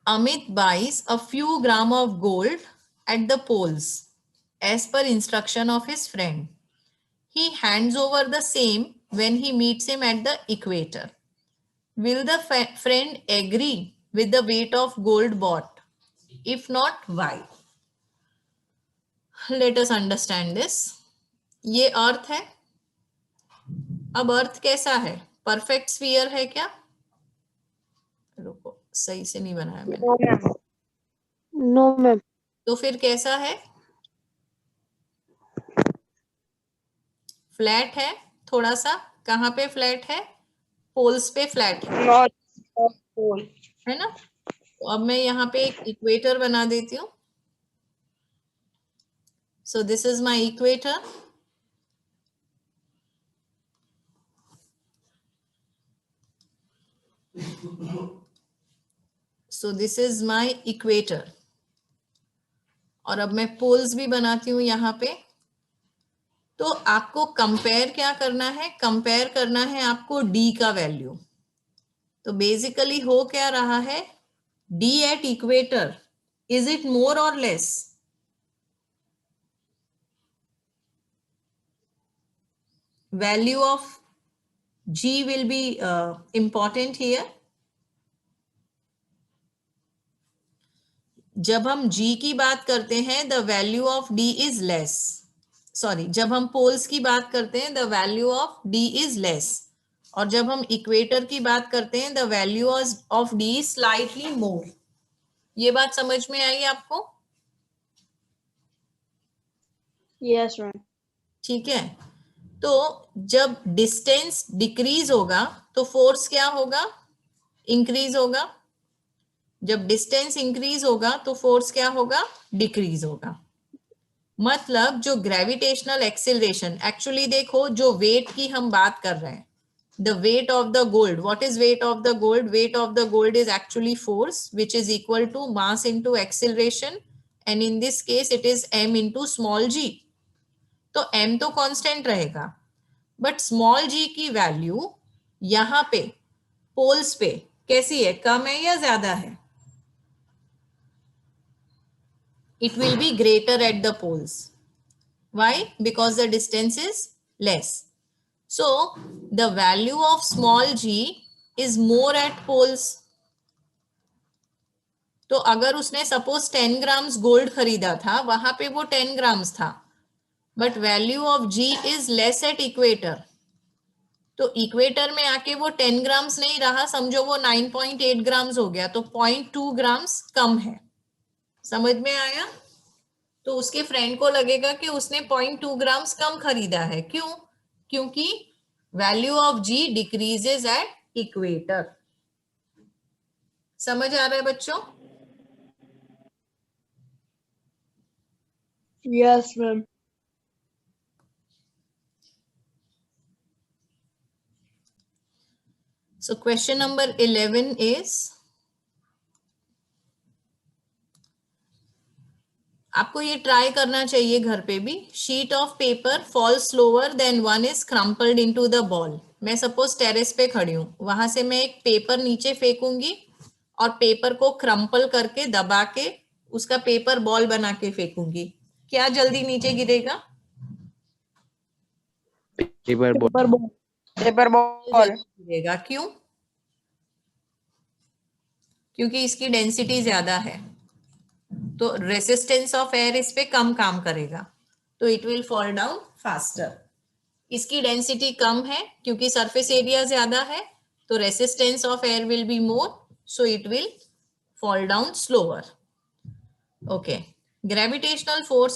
Amit buys a few grams of gold at the poles as per instruction of his friend. He hands over the same when he meets him at the equator. Will the friend agree with the weight of gold bought? If not, why? Let us understand this. ये अर्थ है. अब अर्थ कैसा है? Perfect sphere है क्या? रुको, सही से नहीं बनाया मैंने. No ma'am. तो फिर कैसा है? फ्लैट है थोड़ा सा. कहाँ पे फ्लैट है? पोल्स पे फ्लैट है. नॉट पोल है ना? तो अब मैं यहाँ पे एक इक्वेटर बना देती हूँ. So this is my equator. So this is my equator. और अब मैं पोल्स भी बनाती हूँ यहाँ पे. तो आपको कंपेयर क्या करना है? कंपेयर करना है आपको डी का वैल्यू. तो बेसिकली हो क्या रहा है? D at equator, is it more और less? Value of G will be important here. जब हम G की बात करते हैं the value of D is less. Sorry, जब हम पोल्स की बात करते हैं the value of D is less. और जब हम इक्वेटर की बात करते हैं the value of D is slightly more. ये बात समझ में आई आपको? Yes ma'am. ठीक है. तो जब डिस्टेंस डिक्रीज होगा तो फोर्स क्या होगा? इंक्रीज होगा. जब डिस्टेंस इंक्रीज होगा तो फोर्स क्या होगा? डिक्रीज होगा. मतलब जो ग्रेविटेशनल एक्सिलरेशन, एक्चुअली देखो जो वेट की हम बात कर रहे हैं, the weight of the gold. What is weight of the gold? Weight of the gold is actually force which is equal to mass into acceleration, and in this case it is m into small g. तो m तो constant रहेगा, but small g की value यहां पे poles पे कैसी है? कम है या ज्यादा है? It will be greater at the poles. Why? Because the distance is less. So the value of small g is more at poles. तो अगर उसने सपोज 10 ग्राम्स गोल्ड खरीदा था, वहां पे वो 10 ग्राम्स था, but value of g is less at equator. तो इक्वेटर में आके वो 10 ग्राम्स नहीं रहा, समझो वो 9.8 ग्राम्स हो गया, तो 0.2 ग्राम्स कम है. समझ में आया? तो उसके फ्रेंड को लगेगा कि उसने 0.2 ग्राम्स कम खरीदा है. क्यों? क्योंकि value of g decreases at equator. समझ आ रहा है बच्चों? Yes ma'am. So question number 11 is, आपको ये ट्राई करना चाहिए घर पे भी. Sheet of paper fall slower than one is crumpled into the ball. मैं सपोज टेरेस पे खड़ी हूं, वहां से मैं एक पेपर नीचे फेंकूंगी और पेपर को क्रम्पल करके दबा के उसका पेपर बॉल बना के फेंकूंगी. क्या जल्दी नीचे गिरेगा? Paper ball. पेपर बॉल गिरेगा. क्यों? क्योंकि इसकी डेंसिटी ज्यादा है, तो रेसिस्टेंस ऑफ एयर इस पे कम काम करेगा, तो it will fall down faster. इसकी डेंसिटी कम है क्योंकि सरफेस एरिया ज्यादा है, तो resistance of air will be more, so it will fall down slower. Okay. Gravitational force